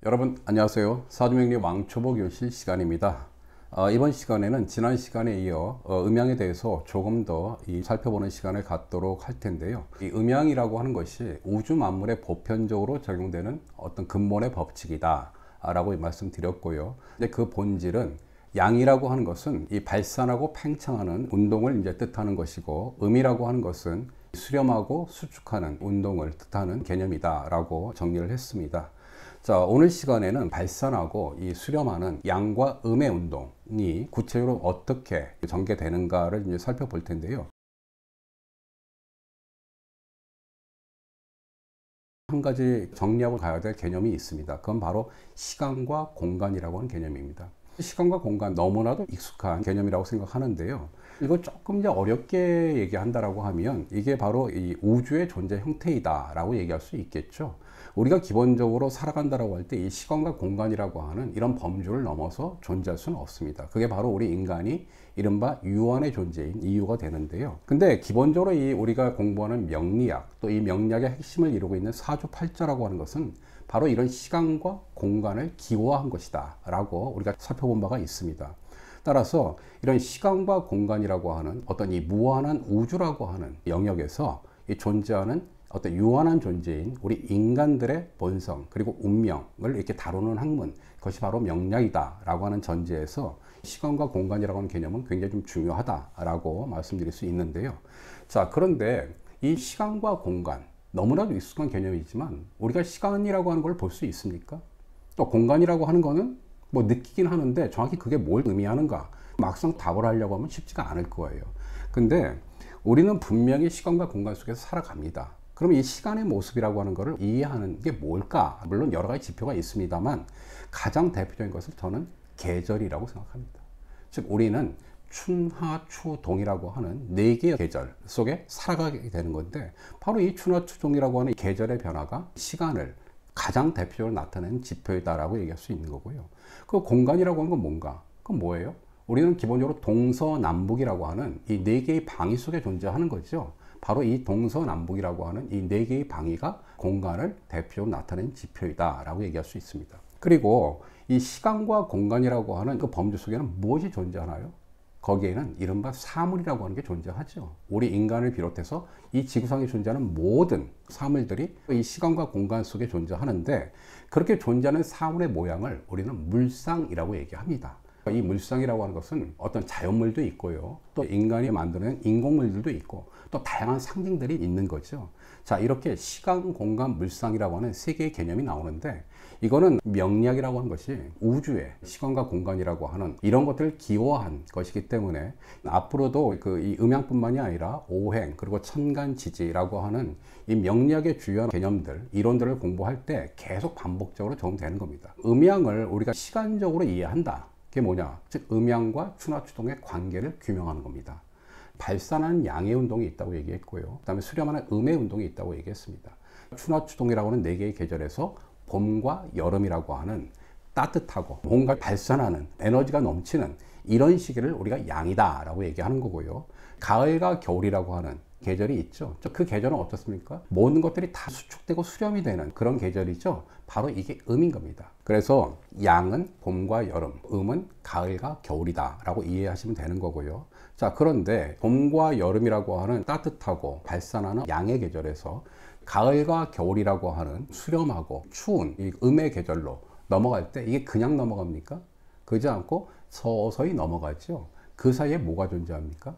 여러분 안녕하세요. 사주명리 왕초보 교실 시간입니다. 이번 시간에는 지난 시간에 이어 음양에 대해서 조금 더 살펴보는 시간을 갖도록 할 텐데요. 이 음양이라고 하는 것이 우주 만물에 보편적으로 적용되는 어떤 근본의 법칙이다 라고 말씀드렸고요. 근데 그 본질은 양이라고 하는 것은 이 발산하고 팽창하는 운동을 이제 뜻하는 것이고, 음이라고 하는 것은 수렴하고 수축하는 운동을 뜻하는 개념이다 라고 정리를 했습니다. 자, 오늘 시간에는 발산하고 이 수렴하는 양과 음의 운동이 구체적으로 어떻게 전개되는가를 이제 살펴볼 텐데요. 한 가지 정리하고 가야 될 개념이 있습니다. 그건 바로 시간과 공간이라고 하는 개념입니다. 시간과 공간 너무나도 익숙한 개념이라고 생각하는데요. 이거 조금 이제 어렵게 얘기한다라고 하면 이게 바로 이 우주의 존재 형태이다라고 얘기할 수 있겠죠. 우리가 기본적으로 살아간다라고 할 때 이 시간과 공간이라고 하는 이런 범주를 넘어서 존재할 수는 없습니다. 그게 바로 우리 인간이 이른바 유한의 존재인 이유가 되는데요. 근데 기본적으로 우리가 공부하는 명리학, 또 이 명리학의 핵심을 이루고 있는 사주팔자라고 하는 것은 바로 이런 시간과 공간을 기호화한 것이다 라고 우리가 살펴본 바가 있습니다. 따라서 이런 시간과 공간이라고 하는 어떤 이 무한한 우주라고 하는 영역에서 이 존재하는 어떤 유한한 존재인 우리 인간들의 본성 그리고 운명을 이렇게 다루는 학문, 그것이 바로 명리학이다 라고 하는 전제에서 시간과 공간이라고 하는 개념은 굉장히 좀 중요하다라고 말씀드릴 수 있는데요. 자, 그런데 이 시간과 공간, 너무나도 익숙한 개념이지만 우리가 시간이라고 하는 걸 볼 수 있습니까? 또 공간이라고 하는 거는 뭐 느끼긴 하는데 정확히 그게 뭘 의미하는가 막상 답을 하려고 하면 쉽지가 않을 거예요. 근데 우리는 분명히 시간과 공간 속에서 살아갑니다. 그럼 이 시간의 모습이라고 하는 것을 이해하는 게 뭘까? 물론 여러 가지 지표가 있습니다만 가장 대표적인 것을 저는 계절이라고 생각합니다. 즉 우리는 춘하 추동이라고 하는 4개의 계절 속에 살아가게 되는 건데, 바로 이 춘하 추동이라고 하는 계절의 변화가 시간을 가장 대표적으로 나타내는 지표이다라고 얘기할 수 있는 거고요. 그 공간이라고 하는 건 뭔가? 그건 뭐예요? 우리는 기본적으로 동서남북이라고 하는 이 4개의 방위 속에 존재하는 거죠. 바로 이 동서남북이라고 하는 이 4개의 방위가 공간을 대표적으로 나타내는 지표이다라고 얘기할 수 있습니다. 그리고 이 시간과 공간이라고 하는 그 범주 속에는 무엇이 존재하나요? 거기에는 이른바 사물이라고 하는 게 존재하죠. 우리 인간을 비롯해서 이 지구상에 존재하는 모든 사물들이 이 시간과 공간 속에 존재하는데, 그렇게 존재하는 사물의 모양을 우리는 물상이라고 얘기합니다. 이 물상이라고 하는 것은 어떤 자연물도 있고요, 또 인간이 만드는 인공물들도 있고, 또 다양한 상징들이 있는 거죠. 자, 이렇게 시간, 공간, 물상이라고 하는 3개의 개념이 나오는데, 이거는 명리학이라고 하는 것이 우주의 시간과 공간이라고 하는 이런 것들을 기호한 것이기 때문에 앞으로도 이 음양뿐만이 아니라 오행 그리고 천간지지라고 하는 이 명리학의 주요한 개념들, 이론들을 공부할 때 계속 반복적으로 적용되는 겁니다. 음양을 우리가 시간적으로 이해한다. 그게 뭐냐? 즉 음양과 춘하추동의 관계를 규명하는 겁니다. 발산하는 양의 운동이 있다고 얘기했고요. 그 다음에 수렴하는 음의 운동이 있다고 얘기했습니다. 춘하추동이라고 하는 4개의 계절에서 봄과 여름이라고 하는 따뜻하고 뭔가 발산하는 에너지가 넘치는 이런 시기를 우리가 양이다 라고 얘기하는 거고요. 가을과 겨울이라고 하는 계절이 있죠. 그 계절은 어떻습니까? 모든 것들이 다 수축되고 수렴이 되는 그런 계절이죠. 바로 이게 음인 겁니다. 그래서 양은 봄과 여름, 음은 가을과 겨울이다 라고 이해하시면 되는 거고요. 자, 그런데 봄과 여름이라고 하는 따뜻하고 발산하는 양의 계절에서 가을과 겨울이라고 하는 수렴하고 추운 이 음의 계절로 넘어갈 때 이게 그냥 넘어갑니까? 그러지 않고 서서히 넘어가죠. 그 사이에 뭐가 존재합니까?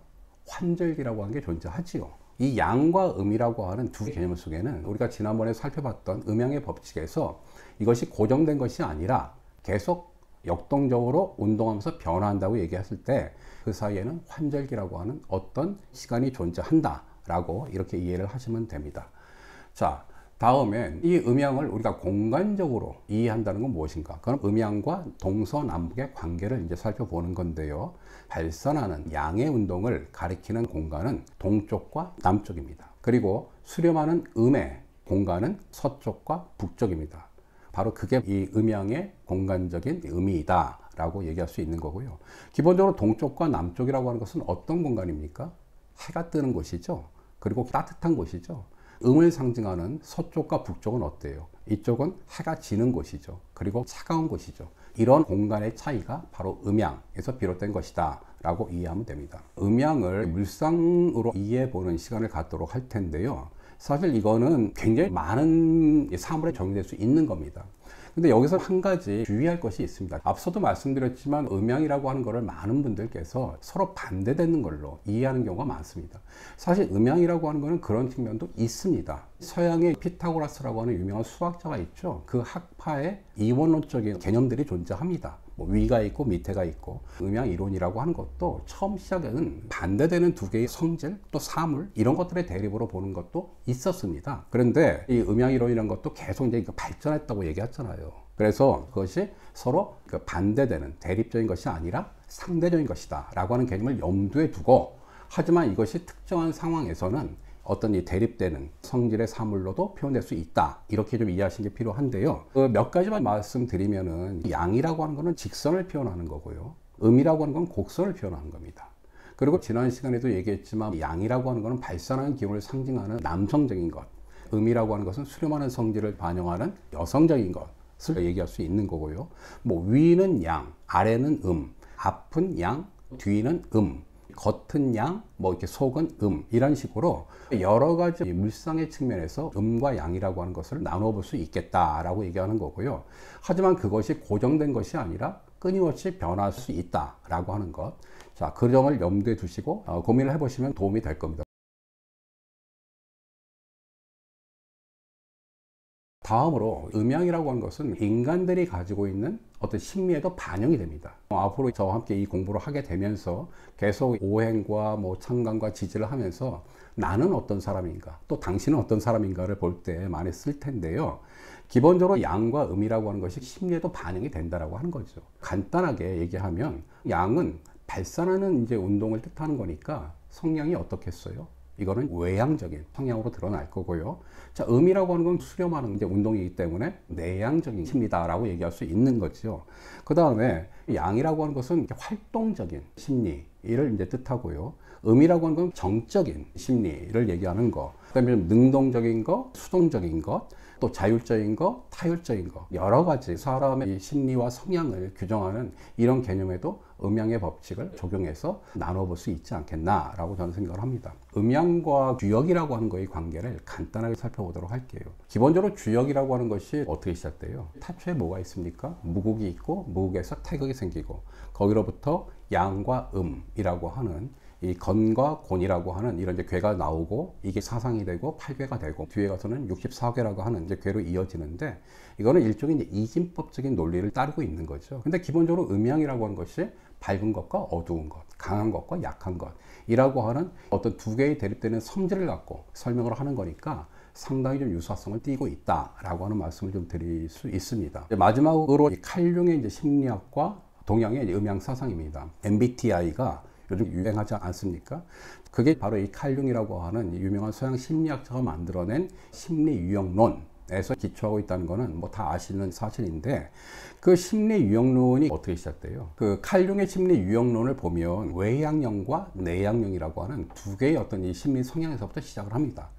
환절기라고 하는 게 존재하지요. 이 양과 음이라고 하는 두 개념 속에는 우리가 지난번에 살펴봤던 음양의 법칙에서 이것이 고정된 것이 아니라 계속 역동적으로 운동하면서 변화한다고 얘기했을 때 그 사이에는 환절기라고 하는 어떤 시간이 존재한다 라고 이렇게 이해를 하시면 됩니다. 자, 다음엔 이 음양을 우리가 공간적으로 이해한다는 건 무엇인가? 그럼 음양과 동서남북의 관계를 이제 살펴보는 건데요. 발산하는 양의 운동을 가리키는 공간은 동쪽과 남쪽입니다. 그리고 수렴하는 음의 공간은 서쪽과 북쪽입니다. 바로 그게 이 음양의 공간적인 의미이다 라고 얘기할 수 있는 거고요. 기본적으로 동쪽과 남쪽이라고 하는 것은 어떤 공간입니까? 해가 뜨는 곳이죠. 그리고 따뜻한 곳이죠. 음을 상징하는 서쪽과 북쪽은 어때요? 이쪽은 해가 지는 곳이죠. 그리고 차가운 곳이죠. 이런 공간의 차이가 바로 음양에서 비롯된 것이다 라고 이해하면 됩니다. 음양을 물상으로 이해해 보는 시간을 갖도록 할 텐데요. 사실 이거는 굉장히 많은 사물에 적용될 수 있는 겁니다. 근데 여기서 한 가지 주의할 것이 있습니다. 앞서도 말씀드렸지만 음양이라고 하는 것을 많은 분들께서 서로 반대되는 걸로 이해하는 경우가 많습니다. 사실 음양이라고 하는 것은 그런 측면도 있습니다. 서양의 피타고라스라고 하는 유명한 수학자가 있죠. 그 학파에 이원론적인 개념들이 존재합니다. 위가 있고 밑에가 있고, 음양 이론이라고 하는 것도 처음 시작에는 반대되는 두 개의 성질 또 사물 이런 것들의 대립으로 보는 것도 있었습니다. 그런데 이 음양 이론이라는 것도 계속 이제 발전했다고 얘기했잖아요. 그래서 그것이 서로 반대되는 대립적인 것이 아니라 상대적인 것이다 라고 하는 개념을 염두에 두고, 하지만 이것이 특정한 상황에서는 어떤 이 대립되는 성질의 사물로도 표현될 수 있다. 이렇게 좀 이해하시는 게 필요한데요. 몇 가지만 말씀드리면은 양이라고 하는 것은 직선을 표현하는 거고요. 음이라고 하는 건 곡선을 표현하는 겁니다. 그리고 지난 시간에도 얘기했지만 양이라고 하는 것은 발산하는 기운을 상징하는 남성적인 것, 음이라고 하는 것은 수렴하는 성질을 반영하는 여성적인 것을 얘기할 수 있는 거고요. 위는 양, 아래는 앞은 양, 뒤는 겉은 양, 이렇게 속은 이런 식으로 여러 가지 물상의 측면에서 음과 양이라고 하는 것을 나눠 볼 수 있겠다라고 얘기하는 거고요. 하지만 그것이 고정된 것이 아니라 끊임없이 변할 수 있다라고 하는 것. 자, 그 점을 염두에 두시고 고민을 해보시면 도움이 될 겁니다. 다음으로 음양이라고 하는 것은 인간들이 가지고 있는 어떤 심리에도 반영이 됩니다. 앞으로 저와 함께 이 공부를 하게 되면서 계속 오행과 천간과 지지를 하면서 나는 어떤 사람인가, 또 당신은 어떤 사람인가를 볼 때 많이 쓸 텐데요. 기본적으로 양과 음이라고 하는 것이 심리에도 반영이 된다라고 하는 거죠. 간단하게 얘기하면 양은 발산하는 이제 운동을 뜻하는 거니까 성향이 어떻겠어요? 이거는 외향적인 성향으로 드러날 거고요. 자, 음이라고 하는 건 수렴하는 이제 운동이기 때문에 내향적인 심리다라고 얘기할 수 있는 거죠. 그 다음에 양이라고 하는 것은 활동적인 심리를 이제 뜻하고요. 음이라고 하는 건 정적인 심리를 얘기하는 거. 그다음에 능동적인 거, 수동적인 것, 또 자율적인 거, 타율적인 거, 여러 가지 사람의 심리와 성향을 규정하는 이런 개념에도 음양의 법칙을 적용해서 나눠볼 수 있지 않겠나라고 저는 생각을 합니다. 음양과 주역이라고 하는 거의 관계를 간단하게 살펴보도록 할게요. 기본적으로 주역이라고 하는 것이 어떻게 시작돼요? 타초에 뭐가 있습니까? 무국이 있고, 무국에서 태극이 생기고, 거기로부터 양과 음이라고 하는 이 건과 곤이라고 하는 이런 이제 괴가 나오고, 이게 사상이 되고 8괴가 되고, 뒤에 가서는 64괴라고 하는 이제 괴로 이어지는데, 이거는 일종의 이제 이진법적인 논리를 따르고 있는 거죠. 근데 기본적으로 음양이라고 하는 것이 밝은 것과 어두운 것, 강한 것과 약한 것이라고 하는 어떤 두 개의 대립되는 성질을 갖고 설명을 하는 거니까 상당히 좀 유사성을 띠고 있다라고 하는 말씀을 좀 드릴 수 있습니다. 마지막으로 이 칼융의 이제 심리학과 동양의 이제 음양 사상입니다. MBTI가 요즘 유행하지 않습니까? 그게 바로 이 칼융이라고 하는 유명한 서양 심리학자가 만들어낸 심리 유형론에서 기초하고 있다는 거는 다 아시는 사실인데, 그 심리 유형론이 어떻게 시작돼요? 그 칼융의 심리 유형론을 보면 외향형과 내향형이라고 하는 두 개의 어떤 이 심리 성향에서부터 시작을 합니다.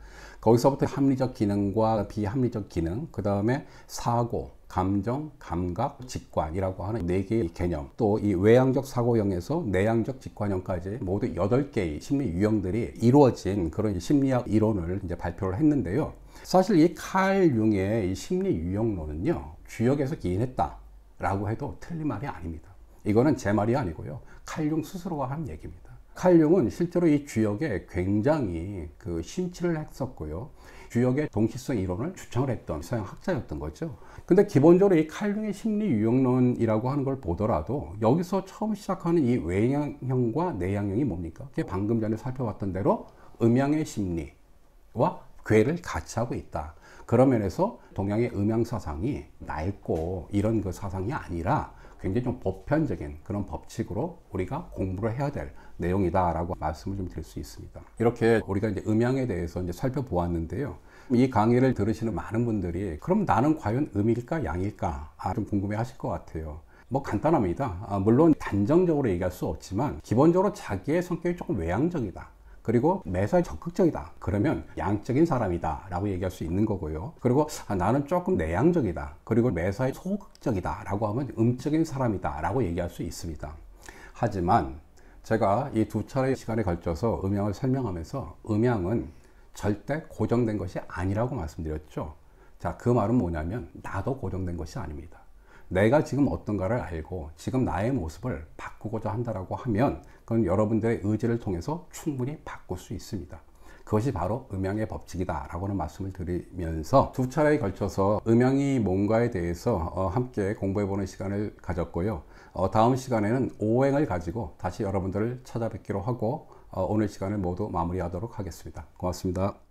거기서부터 합리적 기능과 비합리적 기능, 그 다음에 사고, 감정, 감각, 직관이라고 하는 4개의 개념, 또 이 외향적 사고형에서 내향적 직관형까지 모두 8개의 심리 유형들이 이루어진 그런 심리학 이론을 이제 발표를 했는데요. 사실 이 칼 융의 이 심리 유형론은요, 주역에서 기인했다라고 해도 틀린 말이 아닙니다. 이거는 제 말이 아니고요, 칼 융 스스로가 한 얘기입니다. 칼 융은 실제로 이 주역에 굉장히 심취를 했었고요. 주역의 동시성 이론을 주창을 했던 서양 학자였던 거죠. 근데 기본적으로 이 칼 융의 심리 유형론이라고 하는 걸 보더라도 여기서 처음 시작하는 이 외향형과 내향형이 뭡니까? 그게 방금 전에 살펴봤던 대로 음양의 심리와 괴를 같이 하고 있다. 그런 면에서 동양의 음양 사상이 낡고 이런 그 사상이 아니라 굉장히 좀 보편적인 그런 법칙으로 우리가 공부를 해야 될 내용이다라고 말씀을 좀 드릴 수 있습니다. 이렇게 우리가 이제 음양에 대해서 이제 살펴보았는데요. 이 강의를 들으시는 많은 분들이 그럼 나는 과연 음일까 양일까 좀 궁금해 하실 것 같아요. 간단합니다. 물론 단정적으로 얘기할 수 없지만 기본적으로 자기의 성격이 조금 외향적이다. 그리고 매사에 적극적이다. 그러면 양적인 사람이다 라고 얘기할 수 있는 거고요. 그리고 나는 조금 내향적이다. 그리고 매사에 소극적이다 라고 하면 음적인 사람이다 라고 얘기할 수 있습니다. 하지만 제가 이 두 차례의 시간에 걸쳐서 음양을 설명하면서 음양은 절대 고정된 것이 아니라고 말씀드렸죠. 자, 그 말은 뭐냐면 나도 고정된 것이 아닙니다. 내가 지금 어떤가를 알고 지금 나의 모습을 바꾸고자 한다라고 하면 그건 여러분들의 의지를 통해서 충분히 바꿀 수 있습니다. 그것이 바로 음양의 법칙이다 라고는 말씀을 드리면서 두 차례에 걸쳐서 음양이 뭔가에 대해서 함께 공부해보는 시간을 가졌고요. 다음 시간에는 오행을 가지고 다시 여러분들을 찾아뵙기로 하고 오늘 시간을 모두 마무리하도록 하겠습니다. 고맙습니다.